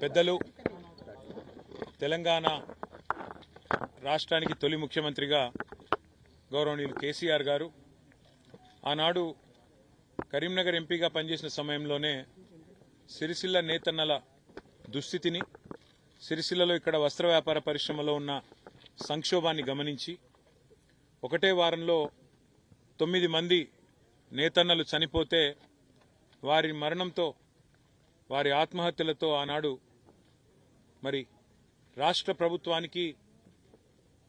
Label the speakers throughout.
Speaker 1: పెద్దలు తెలంగాణ రాష్ట్రానికి తొలి ముఖ్యమంత్రిగా గౌరవనీయులు కేసీఆర్ గారు ఆనాడు కరీంనగర్ ఎంపీగా పనిచేసిన సమయంలోనే సిరిసిల్ల నేతన్నల దుస్థితిని, సిరిసిల్లలో ఇక్కడ వస్త్ర వ్యాపార పరిశ్రమలో ఉన్న సంక్షోభాన్ని గమనించి ఒకటే వారంలో 9 మంది నేతన్నలు చనిపోతే వారి మరణంతో, వారి ఆత్మహత్యలతో ఆనాడు మరి రాష్ట్ర ప్రభుత్వానికి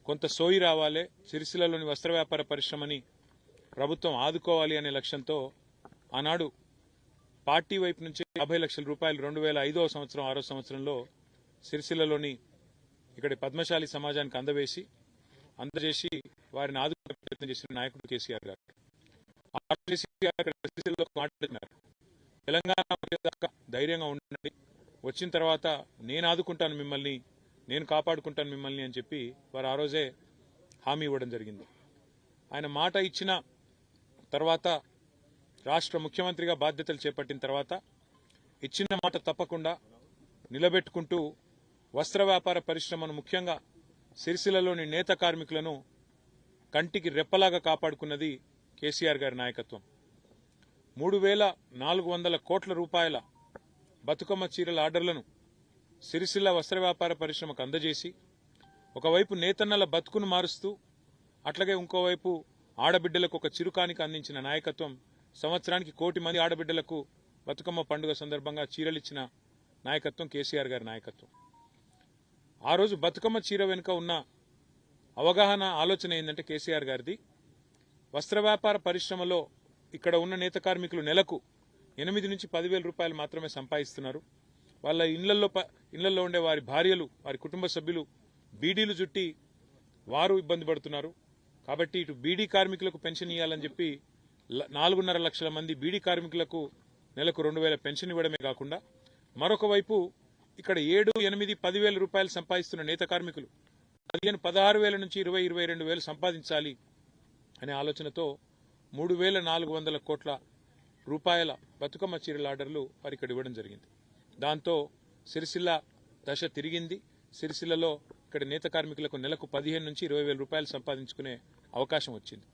Speaker 1: కొంత సోయి రావాలి, సిరిసిల్లలోని వస్త్ర వ్యాపార పరిశ్రమని ప్రభుత్వం ఆదుకోవాలి అనే లక్ష్యంతో ఆనాడు పార్టీ వైపు నుంచి 50 లక్షల రూపాయలు 2005వ సంవత్సరం 6వ సంవత్సరంలో సిరిసిల్లలోని ఇక్కడ పద్మశాలి సమాజానికి అందజేసి వారిని ఆదుకునే ప్రయత్నం చేసిన నాయకుడు కేసీఆర్ గారు. మాట్లాడుతున్నారు, తెలంగాణ దాకా ధైర్యంగా ఉండండి, వచ్చిన తర్వాత నేను ఆదుకుంటాను మిమ్మల్ని, నేను కాపాడుకుంటాను మిమ్మల్ని అని చెప్పి వారు ఆ రోజే హామీ ఇవ్వడం జరిగింది. ఆయన మాట ఇచ్చిన తర్వాత రాష్ట్ర ముఖ్యమంత్రిగా బాధ్యతలు చేపట్టిన తర్వాత ఇచ్చిన మాట తప్పకుండా నిలబెట్టుకుంటూ వస్త్ర వ్యాపార పరిశ్రమను, ముఖ్యంగా సిరిసిల్లలోని నేత కార్మికులను కంటికి రెప్పలాగా కాపాడుకున్నది కేసీఆర్ గారి నాయకత్వం. 3,400 కోట్ల రూపాయల బతుకమ్మ చీరల ఆర్డర్లను సిరిసిల్ల వస్త్ర వ్యాపార పరిశ్రమకు అందజేసి ఒకవైపు నేతన్నల బతుకును మారుస్తూ అట్లాగే ఇంకోవైపు ఆడబిడ్డలకు ఒక చిరుకానికి అందించిన నాయకత్వం, సంవత్సరానికి 1 కోటి మంది ఆడబిడ్డలకు బతుకమ్మ పండుగ సందర్భంగా చీరలిచ్చిన నాయకత్వం కేసీఆర్ గారి నాయకత్వం. ఆ రోజు బతుకమ్మ చీర వెనుక ఉన్న అవగాహన, ఆలోచన ఏంటంటే కేసీఆర్ గారిది, వస్త్ర వ్యాపార పరిశ్రమలో ఇక్కడ ఉన్న నేత కార్మికులు నెలకు 8 నుంచి 10,000 రూపాయలు మాత్రమే సంపాదిస్తున్నారు. వాళ్ళ ఇళ్లలో ఉండే వారి భార్యలు, వారి కుటుంబ సభ్యులు బీడీలు చుట్టి వారు ఇబ్బంది పడుతున్నారు. కాబట్టి ఇటు బీడీ కార్మికులకు పెన్షన్ ఇవ్వాలని చెప్పి 4.5 లక్షల మంది బీడీ కార్మికులకు నెలకు 2,000 పెన్షన్ ఇవ్వడమే కాకుండా మరొక వైపు ఇక్కడ 7, 8, 10,000 రూపాయలు సంపాదిస్తున్న నేత కార్మికులు 16,000 నుంచి 22,000 సంపాదించాలి అనే ఆలోచనతో 3,400 కోట్ల రూపాయల బతుకమ్మ చీరల ఆర్డర్లు వారికి ఇక్కడ ఇవ్వడం జరిగింది. దాంతో సిరిసిల్ల దశ తిరిగింది. సిరిసిల్లలో ఇక్కడ నేత కార్మికులకు నెలకు 15 నుంచి 20,000 రూపాయలు సంపాదించుకునే అవకాశం వచ్చింది.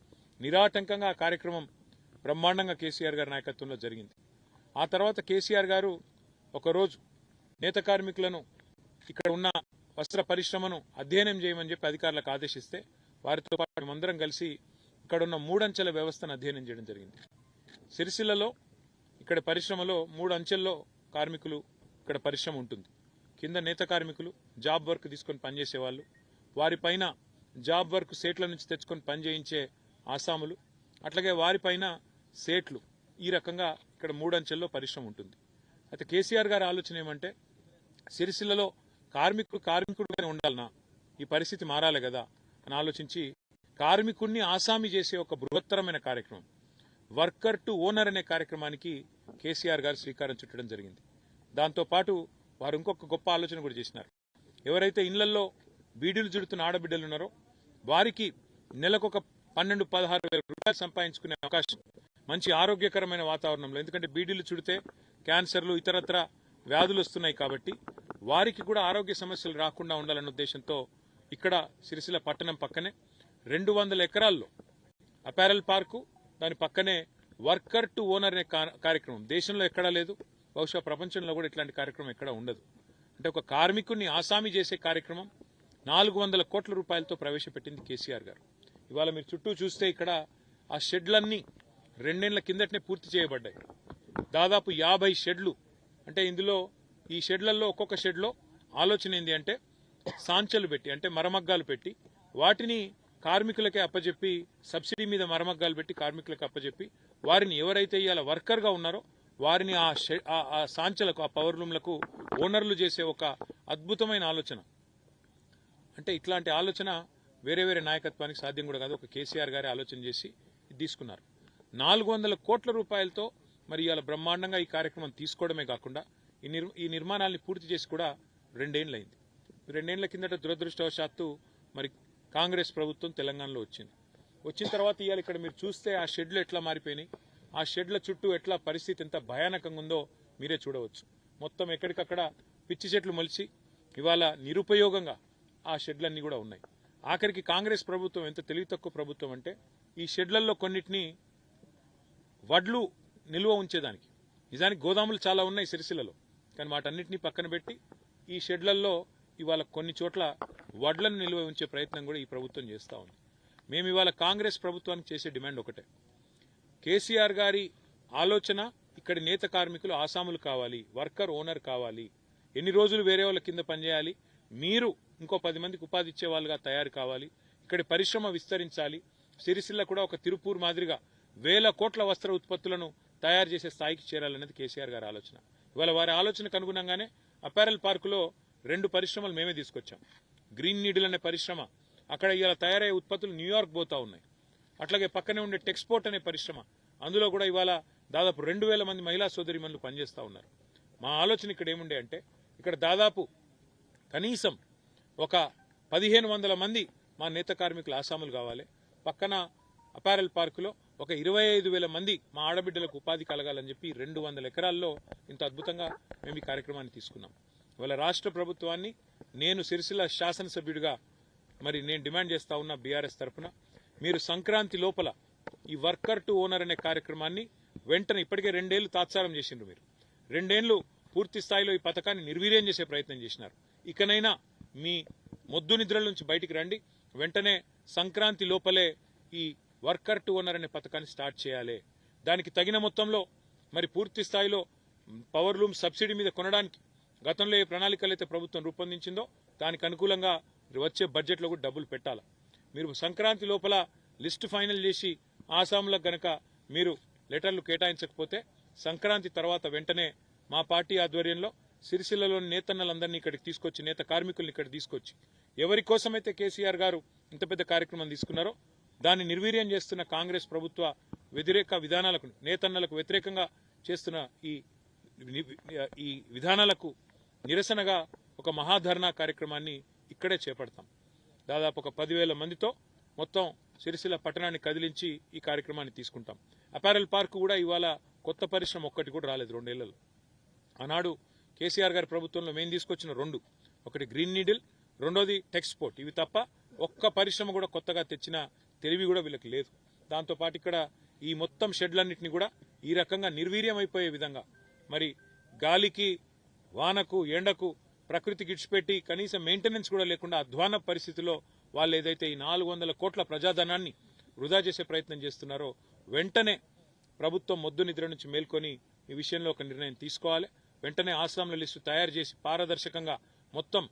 Speaker 1: నిరాటంకంగా ఆ కార్యక్రమం బ్రహ్మాండంగా కేసీఆర్ గారి నాయకత్వంలో జరిగింది. ఆ తర్వాత కేసీఆర్ గారు ఒకరోజు నేత కార్మికులను, ఇక్కడ ఉన్న వస్త్ర పరిశ్రమను అధ్యయనం చేయమని చెప్పి అధికారులకు ఆదేశిస్తే వారితో పాటు మేమందరం కలిసి ఇక్కడ ఉన్న 3 అంచెల వ్యవస్థను అధ్యయనం చేయడం జరిగింది. సిరిసిల్లలో ఇక్కడ పరిశ్రమలో 3 అంచెల్లో కార్మికులు ఇక్కడ పరిశ్రమ ఉంటుంది. కింద నేత కార్మికులు జాబ్ వర్క్ తీసుకొని పనిచేసేవాళ్ళు, వారిపైన జాబ్ వర్క్ సేట్ల నుంచి తెచ్చుకొని పనిచేయించే ఆసాములు, అట్లాగే వారిపైన సేట్లు, ఈ రకంగా ఇక్కడ 3 అంచెల్లో పరిశ్రమ ఉంటుంది. అయితే కేసీఆర్ గారి ఆలోచన ఏమంటే, సిరిసిల్లలో కార్మికుడుగానే ఉండాలనా, ఈ పరిస్థితి మారాలి కదా అని ఆలోచించి కార్మికుడిని ఆసామి చేసే ఒక బృహత్తరమైన కార్యక్రమం, వర్కర్ టు ఓనర్ అనే కార్యక్రమానికి కేసీఆర్ గారు శ్రీకారం చుట్టడం జరిగింది. దాంతోపాటు వారు ఇంకొక గొప్ప ఆలోచన కూడా చేసినారు. ఎవరైతే ఇళ్లలో బీడీలు చుడుతున్న ఆడబిడ్డలు ఉన్నారో వారికి నెలకొక 12-16 రూపాయలు సంపాదించుకునే అవకాశం, మంచి ఆరోగ్యకరమైన వాతావరణంలో, ఎందుకంటే బీడీలు చుడితే క్యాన్సర్లు, ఇతరత్ర వ్యాధులు వస్తున్నాయి కాబట్టి వారికి కూడా ఆరోగ్య సమస్యలు రాకుండా ఉండాలన్న ఉద్దేశంతో ఇక్కడ సిరిసిల్ల పట్టణం పక్కనే 200 ఎకరాల్లో అపారల్ పార్కు, దాని పక్కనే వర్కర్ టు ఓనర్ అనే కార్యక్రమం దేశంలో ఎక్కడా లేదు, బహుశా ప్రపంచంలో కూడా ఇట్లాంటి కార్యక్రమం ఎక్కడా ఉండదు. అంటే ఒక కార్మికుడిని ఆసామి చేసే కార్యక్రమం 400 కోట్ల రూపాయలతో ప్రవేశపెట్టింది కేసీఆర్ గారు. ఇవాళ మీరు చుట్టూ చూస్తే ఇక్కడ ఆ షెడ్లన్నీ 2 ఏళ్ల కిందటనే పూర్తి చేయబడ్డాయి. దాదాపు 50 షెడ్లు. అంటే ఇందులో ఈ షెడ్లలో ఒక్కొక్క షెడ్లో ఆలోచన ఏంది అంటే సాంచలు పెట్టి, అంటే మరమగ్గాలు పెట్టి వాటిని కార్మికులకే అప్పచెప్పి, సబ్సిడీ మీద మరమగ్గాలు పెట్టి కార్మికులకు అప్పచెప్పి వారిని ఎవరైతే ఇవాళ వర్కర్గా ఉన్నారో వారిని ఆ సాంచలకు, ఆ పవర్ లూమ్లకు ఓనర్లు చేసే ఒక అద్భుతమైన ఆలోచన. అంటే ఇట్లాంటి ఆలోచన వేరే వేరే నాయకత్వానికి సాధ్యం కూడా కాదు, ఒక కేసీఆర్ గారి ఆలోచన చేసి తీసుకున్నారు. 400 కోట్ల రూపాయలతో మరి ఇవాళ బ్రహ్మాండంగా ఈ కార్యక్రమం తీసుకోవడమే కాకుండా ఈ నిర్మాణాలని పూర్తి చేసి కూడా 2 ఏళ్లైంది. 2 ఏళ్ల కిందట దురదృష్టవశాత్తు మరి కాంగ్రెస్ ప్రభుత్వం తెలంగాణలో వచ్చిన తర్వాత ఇవాళ ఇక్కడ మీరు చూస్తే ఆ షెడ్లు ఎట్లా మారిపోయినాయి, ఆ షెడ్ల చుట్టూ ఎట్లా పరిస్థితి ఎంత భయానకంగా ఉందో మీరే చూడవచ్చు. మొత్తం ఎక్కడికక్కడ పిచ్చి చెట్లు మొలిచి ఇవాళ నిరుపయోగంగా ఆ షెడ్లన్నీ కూడా ఉన్నాయి. ఆఖరికి కాంగ్రెస్ ప్రభుత్వం ఎంత తెలివి తక్కువ ప్రభుత్వం అంటే ఈ షెడ్లలో కొన్నిటిని వడ్లు నిల్వ ఉంచేదానికి, నిజానికి గోదాములు చాలా ఉన్నాయి సిరిసిల్లలో, కానీ వాటన్నిటినీ పక్కన పెట్టి ఈ షెడ్లలో ఇవాళ కొన్ని చోట్ల వడ్లను నిల్వ ఉంచే ప్రయత్నం కూడా ఈ ప్రభుత్వం చేస్తూ ఉంది. మేము ఇవాళ కాంగ్రెస్ ప్రభుత్వానికి చేసే డిమాండ్ ఒకటే, కేసీఆర్ గారి ఆలోచన ఇక్కడి నేత కార్మికులు ఆసాములు కావాలి, వర్కర్ ఓనర్ కావాలి, ఎన్ని రోజులు వేరే వాళ్ళ కింద పనిచేయాలి, మీరు ఇంకో 10 మందికి ఉపాధి ఇచ్చే వాళ్ళుగా తయారు కావాలి, ఇక్కడి పరిశ్రమ విస్తరించాలి, సిరిసిల్ల కూడా ఒక తిరుపూర్ మాదిరిగా 1000 కోట్ల వస్త్ర ఉత్పత్తులను తయారు చేసే స్థాయికి చేరాలన్నది కేసీఆర్ గారి ఆలోచన. ఇవాళ వారి ఆలోచనకు అనుగుణంగానే అపారెల్ పార్కులో 2 పరిశ్రమలు మేమే తీసుకొచ్చాం. గ్రీన్ నీడిల్ అనే పరిశ్రమ, అక్కడ ఇవాళ తయారయ్యే ఉత్పత్తులు న్యూయార్క్ పోతా ఉన్నాయి. అట్లాగే పక్కనే ఉండే టెక్స్పోర్ట్ అనే పరిశ్రమ, అందులో కూడా ఇవాళ దాదాపు 2000 మంది మహిళా సోదరిమణులు పనిచేస్తూ ఉన్నారు. మా ఆలోచన ఇక్కడ ఏముండే అంటే ఇక్కడ దాదాపు కనీసం ఒక 1500 మంది మా నేత కార్మికులు ఆసాములు కావాలి, పక్కన అపారెల్ పార్కులో ఒక 25,000 మంది మా ఆడబిడ్డలకు ఉపాధి కలగాలని చెప్పి 200 ఎకరాల్లో ఇంత అద్భుతంగా మేము ఈ కార్యక్రమాన్ని తీసుకున్నాం. ఇవాళ రాష్ట్ర ప్రభుత్వాన్ని నేను సిరిసిల్ల శాసనసభ్యుడిగా మరి నేను డిమాండ్ చేస్తా ఉన్నా బీఆర్ఎస్ తరఫున, మీరు సంక్రాంతి లోపల ఈ వర్కర్ టు ఓనర్ అనే కార్యక్రమాన్ని వెంటనే, ఇప్పటికే 2 ఏళ్లు తాత్సారం చేసిండ్రు, మీరు 2 ఏళ్లు పూర్తి స్థాయిలో ఈ పథకాన్ని నిర్వీర్యం చేసే ప్రయత్నం చేసినారు. ఇకనైనా మీ మొద్దు నిద్రల నుంచి బయటికి రండి, వెంటనే సంక్రాంతి లోపలే ఈ వర్కర్ టు ఓనర్ అనే పథకాన్ని స్టార్ట్ చేయాలి. దానికి తగిన మొత్తంలో మరి పూర్తి స్థాయిలో పవర్ లూమ్ సబ్సిడీ మీద కొనడానికి గతంలో ఏ ప్రణాళికలు అయితే ప్రభుత్వం రూపొందించిందో దానికి అనుకూలంగా వచ్చే బడ్జెట్లో కూడా డబ్బులు పెట్టాలి. మీరు సంక్రాంతి లోపల లిస్టు ఫైనల్ చేసి ఆసాంలకు గనక మీరు లెటర్లు కేటాయించకపోతే సంక్రాంతి తర్వాత వెంటనే మా పార్టీ ఆధ్వర్యంలో సిరిసిల్లలోని నేతన్నలందరినీ ఇక్కడికి తీసుకొచ్చి, నేత కార్మికుల్ని ఇక్కడ తీసుకొచ్చి, ఎవరి కోసమైతే కేసీఆర్ గారు ఇంత పెద్ద కార్యక్రమం తీసుకున్నారో దాన్ని నిర్వీర్యం చేస్తున్న కాంగ్రెస్ ప్రభుత్వ వ్యతిరేక విధానాలకు, నేతన్నలకు వ్యతిరేకంగా చేస్తున్న ఈ విధానాలకు నిరసనగా ఒక మహాధర్నా కార్యక్రమాన్ని ఇక్కడే చేపడతాం. దాదాపు ఒక 10,000 మందితో మొత్తం సిరిసిల్ల పట్టణాన్ని కదిలించి ఈ కార్యక్రమాన్ని తీసుకుంటాం. అపారెల్ పార్క్ కూడా ఇవాళ కొత్త పరిశ్రమ ఒక్కటి కూడా రాలేదు 2 ఏళ్లలో. ఆనాడు కేసీఆర్ గారి ప్రభుత్వంలో మేము తీసుకొచ్చిన 2, ఒకటి గ్రీన్ నీడిల్, రెండోది టెక్స్పోర్ట్, ఇవి తప్ప ఒక్క పరిశ్రమ కూడా కొత్తగా తెచ్చిన తెలివి కూడా వీళ్ళకి లేదు. దాంతోపాటు ఇక్కడ ఈ మొత్తం షెడ్లన్నింటినీ కూడా ఈ రకంగా నిర్వీర్యం అయిపోయే విధంగా, మరి గాలికి, వానకు, ఎండకు, ప్రకృతికి ఇడిచిపెట్టి కనీసం మెయింటెనెన్స్ కూడా లేకుండా అధ్వాన పరిస్థితిలో వాళ్ళు ఏదైతే ఈ 400 కోట్ల ప్రజాధనాన్ని వృధా చేసే ప్రయత్నం చేస్తున్నారో వెంటనే ప్రభుత్వం మొద్దు నిద్ర నుంచి మేల్కొని ఈ విషయంలో ఒక నిర్ణయం తీసుకోవాలి. వెంటనే ఆసాముల లిస్టు తయారు చేసి పారదర్శకంగా మొత్తం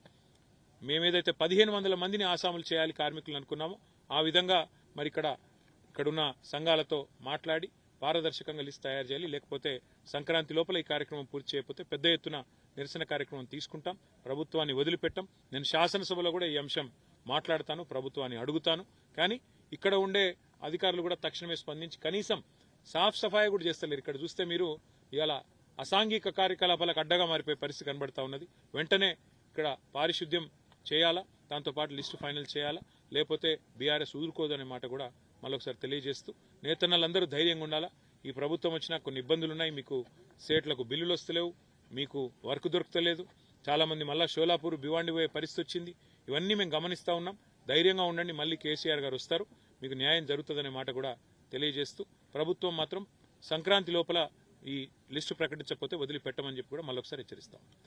Speaker 1: మేమేదైతే 1500 మందిని ఆసాములు చేయాలి కార్మికులు అనుకున్నామో ఆ విధంగా మరి ఇక్కడున్న సంఘాలతో మాట్లాడి పారదర్శకంగా లిస్ట్ తయారు చేయాలి. లేకపోతే సంక్రాంతి లోపల ఈ కార్యక్రమం పూర్తి చేయకపోతే పెద్ద ఎత్తున నిరసన కార్యక్రమం తీసుకుంటాం, ప్రభుత్వాన్ని వదిలిపెట్టాం. నేను శాసనసభలో కూడా ఈ అంశం మాట్లాడతాను, ప్రభుత్వాన్ని అడుగుతాను. కానీ ఇక్కడ ఉండే అధికారులు కూడా తక్షణమే స్పందించి కనీసం సాఫ్ సఫాయి కూడా చేస్తలేరు. ఇక్కడ చూస్తే మీరు ఇవాళ అసాంఘిక కార్యకలాపాలకు అడ్డగా మారిపోయే పరిస్థితి కనబడతా ఉన్నది. వెంటనే ఇక్కడ పారిశుద్ధ్యం చేయాలా, దాంతోపాటు లిస్టు ఫైనల్ చేయాలా, లేకపోతే బీఆర్ఎస్ ఊరుకోదనే మాట కూడా మళ్ళొకసారి తెలియజేస్తూ, నేతన్నలందరూ ధైర్యంగా ఉండాలా. ఈ ప్రభుత్వం వచ్చినా కొన్ని ఇబ్బందులున్నాయి, మీకు సేట్లకు బిల్లులు వస్తలేవు, మీకు వర్క్ దొరుకుతలేదు, చాలా మంది మళ్ళా షోలాపూర్ భివాండి పోయే పరిస్థితి వచ్చింది. ఇవన్నీ మేము గమనిస్తా ఉన్నాం. ధైర్యంగా ఉండండి, మళ్ళీ కేసీఆర్ గారు వస్తారు, మీకు న్యాయం జరుగుతుందనే మాట కూడా తెలియజేస్తూ, ప్రభుత్వం మాత్రం సంక్రాంతి లోపల ఈ లిస్టు ప్రకటించకపోతే వదిలిపెట్టమని చెప్పి కూడా మళ్ళొకసారి హెచ్చరిస్తాం.